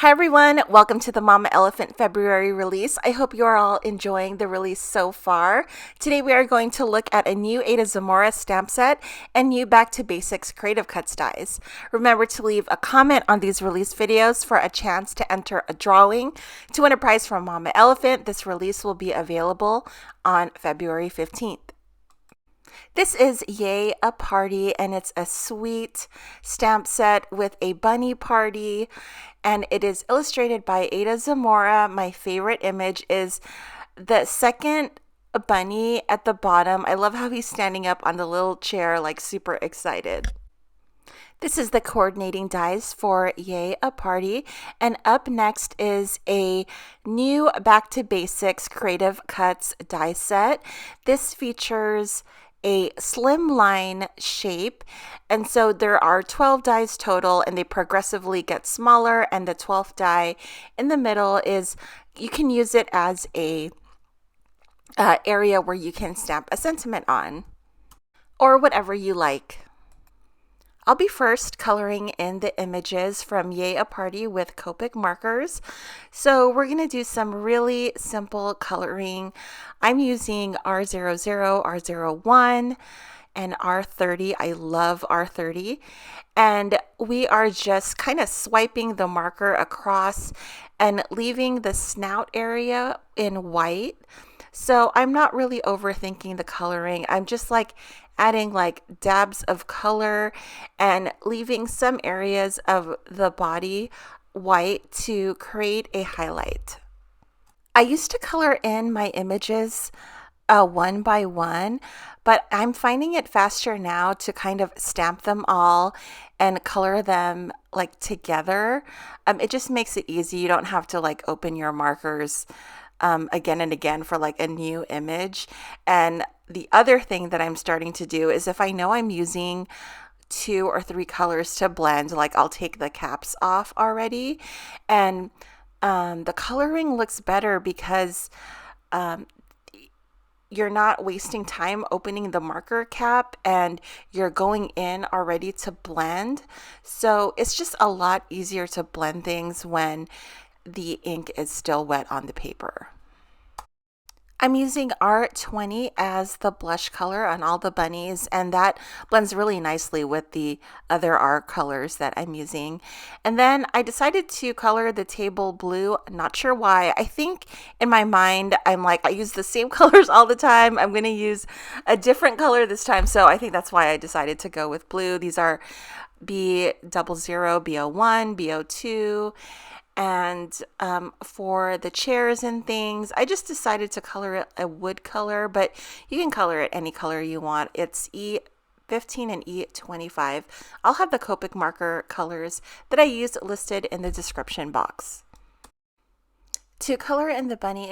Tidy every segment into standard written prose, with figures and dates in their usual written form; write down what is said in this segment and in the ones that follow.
Hi everyone, welcome to the Mama Elephant February release. I hope you are all enjoying the release so far. Today we are going to look at a new Ada Zamora stamp set and new Back to Basics Creative Cuts dies. Remember to leave a comment on these release videos for a chance to enter a drawing to win a prize from Mama Elephant. This release will be available on February 15th. This is Yay a Party, and it's a sweet stamp set with a bunny party, and it is illustrated by Ada Zamora. My favorite image is the second bunny at the bottom. I love how he's standing up on the little chair, like super excited. This is the coordinating dies for Yay a Party, and up next is a new Back to Basics Creative Cuts die set. This features a slimline shape, and so there are 12 dies total, and they progressively get smaller, and the 12th die in the middle is, you can use it as a area where you can stamp a sentiment on, or whatever you like. I'll be first coloring in the images from Yay a Party with Copic Markers. So we're going to do some really simple coloring. I'm using R00, R01, and R30. I love R30. And we are just kind of swiping the marker across and leaving the snout area in white. So I'm not really overthinking the coloring. I'm just like adding like dabs of color and leaving some areas of the body white to create a highlight. I used to color in my images one by one, but I'm finding it faster now to kind of stamp them all and color them like together. It just makes it easy. You don't have to like open your markers again and again for like a new image. And the other thing that I'm starting to do is if I know I'm using 2 or 3 colors to blend, like I'll take the caps off already, and the coloring looks better because you're not wasting time opening the marker cap and you're going in already to blend. So it's just a lot easier to blend things when the ink is still wet on the paper. I'm using R20 as the blush color on all the bunnies, and that blends really nicely with the other R colors that I'm using. And then I decided to color the table blue. Not sure why. I think in my mind, I'm like, I use the same colors all the time. I'm going to use a different color this time. So I think that's why I decided to go with blue. These are B00, B01, B02. And for the chairs and things, I just decided to color it a wood color, but you can color it any color you want. It's E15 and E25. I'll have the Copic marker colors that I used listed in the description box. To color in the bunny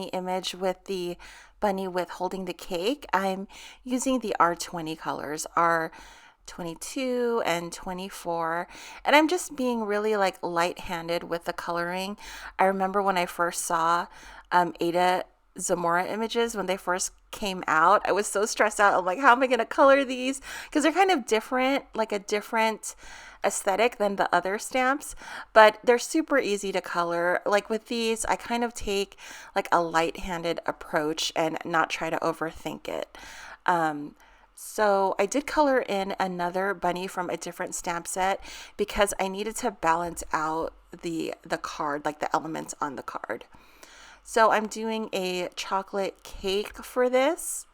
image with the bunny with holding the cake, I'm using the R20 colors, R22 and 24, and I'm just being really like light-handed with the coloring. I remember when I first saw Ada Zamora images when they first came out, I was so stressed out. I'm like, how am I going to color these? Because they're kind of different, like a different aesthetic than the other stamps, but they're super easy to color. Like with these, I kind of take like a light-handed approach and not try to overthink it. So I did color in another bunny from a different stamp set because I needed to balance out the card, like the elements on the card. So I'm doing a chocolate cake for this.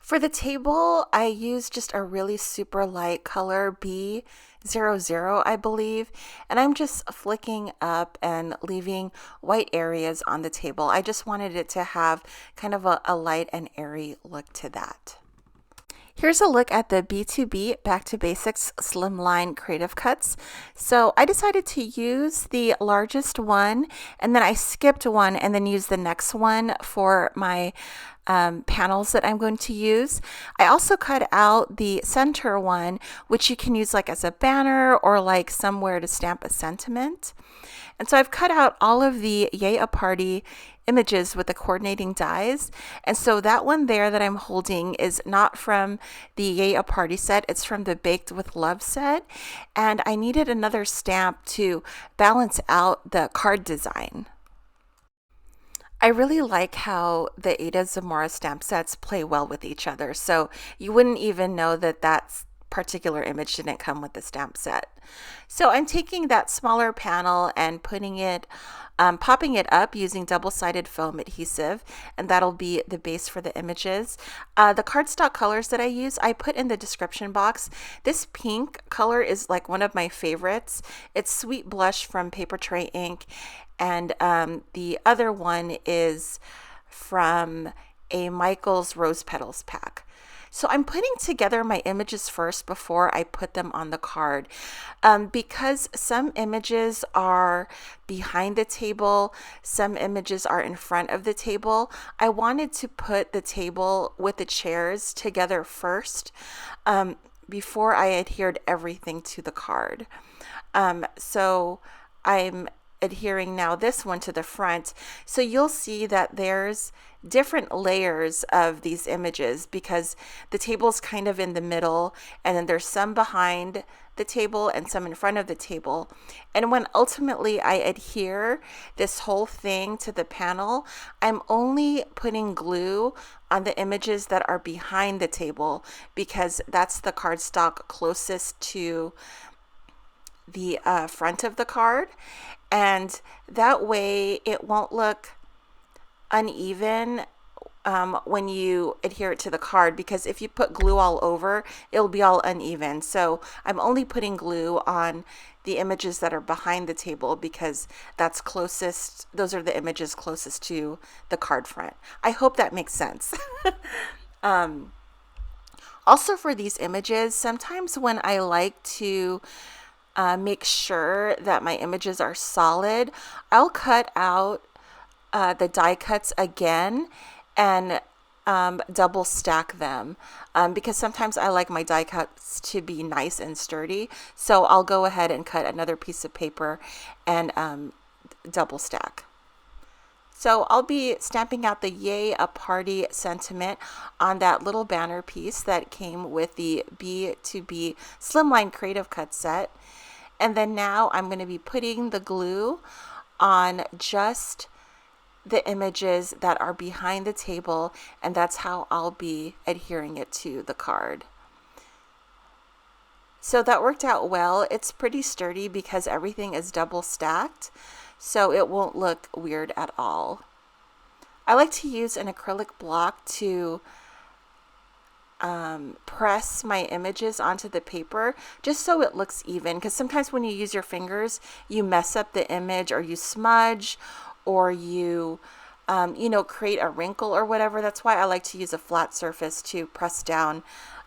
For the table, I used just a really super light color, B00, I believe, and I'm just flicking up and leaving white areas on the table. I just wanted it to have kind of a light and airy look to that. Here's a look at the B2B Back to Basics Slimline Creative Cuts. So I decided to use the largest one, and then I skipped one and then used the next one for my panels that I'm going to use. I also cut out the center one, which you can use like as a banner or like somewhere to stamp a sentiment. And so I've cut out all of the Yay a Party images with the coordinating dies. And so that one there that I'm holding is not from the Yay a Party set, it's from the Baked with Love set. And I needed another stamp to balance out the card design. I really like how the Ada Zamora stamp sets play well with each other. So you wouldn't even know that that's particular image didn't come with the stamp set. So I'm taking that smaller panel and putting it, popping it up using double-sided foam adhesive, and that'll be the base for the images. The cardstock colors that I use, I put in the description box. This pink color is like one of my favorites. It's Sweet Blush from Papertreyink, and the other one is from a Michael's Rose Petals pack. So I'm putting together my images first before I put them on the card, because some images are behind the table, some images are in front of the table. I wanted to put the table with the chairs together first, before I adhered everything to the card. So I'm adhering now this one to the front. So you'll see that there's different layers of these images because the table's kind of in the middle, and then there's some behind the table and some in front of the table. And when ultimately I adhere this whole thing to the panel, I'm only putting glue on the images that are behind the table because that's the cardstock closest to the front of the card, and that way it won't look uneven when you adhere it to the card, because if you put glue all over, it'll be all uneven. So I'm only putting glue on the images that are behind the table because that's closest, those are the images closest to the card front. I hope that makes sense. Also for these images, sometimes when I like to make sure that my images are solid, I'll cut out the die cuts again and double stack them, because sometimes I like my die cuts to be nice and sturdy. So I'll go ahead and cut another piece of paper and double stack. So I'll be stamping out the Yay a Party sentiment on that little banner piece that came with the B2B Slimline Creative Cut set. And then now I'm going to be putting the glue on just the images that are behind the table, and that's how I'll be adhering it to the card. So that worked out well. It's pretty sturdy because everything is double stacked, so it won't look weird at all. I like to use an acrylic block to press my images onto the paper just so it looks even, because sometimes when you use your fingers you mess up the image, or you smudge, or you create a wrinkle or whatever. That's why I like to use a flat surface to press down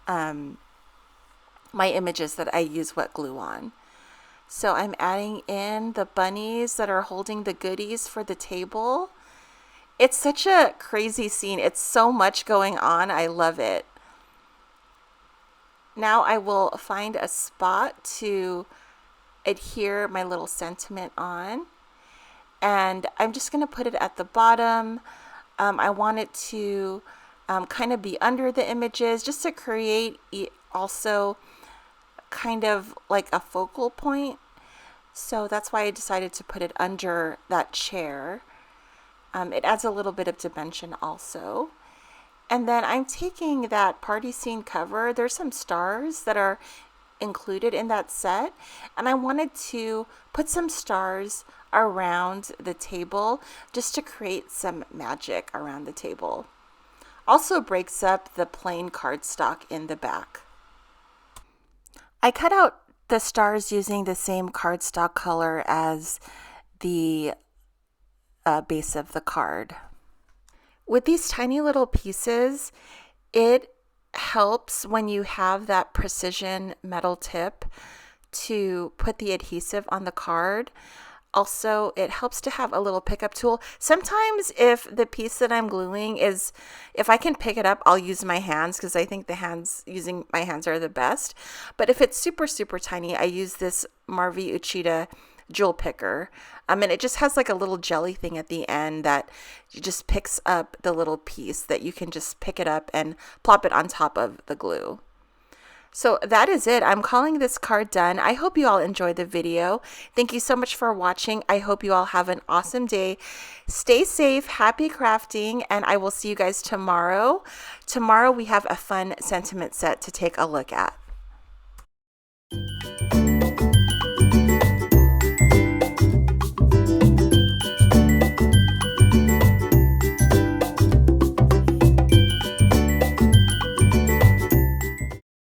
my images that I use wet glue on. So I'm adding in the bunnies that are holding the goodies for the table. It's such a crazy scene. It's so much going on. I love it. Now I will find a spot to adhere my little sentiment on, and I'm just going to put it at the bottom. I want it to kind of be under the images, just to create also kind of like a focal point. So that's why I decided to put it under that chair. It adds a little bit of dimension also. And then I'm taking that party scene cover. There's some stars that are included in that set, and I wanted to put some stars around the table just to create some magic around the table. Also breaks up the plain cardstock in the back. I cut out the stars using the same cardstock color as the base of the card. With these tiny little pieces, it helps when you have that precision metal tip to put the adhesive on the card. Also, it helps to have a little pickup tool. Sometimes if the piece that I'm gluing if I can pick it up, I'll use my hands because I think using my hands are the best. But if it's super, super tiny, I use this Marvi Uchida jewel picker. And it just has like a little jelly thing at the end that just picks up the little piece that you can just pick it up and plop it on top of the glue. So that is it. I'm calling this card done. I hope you all enjoyed the video. Thank you so much for watching. I hope you all have an awesome day. Stay safe, happy crafting, and I will see you guys tomorrow. Tomorrow we have a fun sentiment set to take a look at.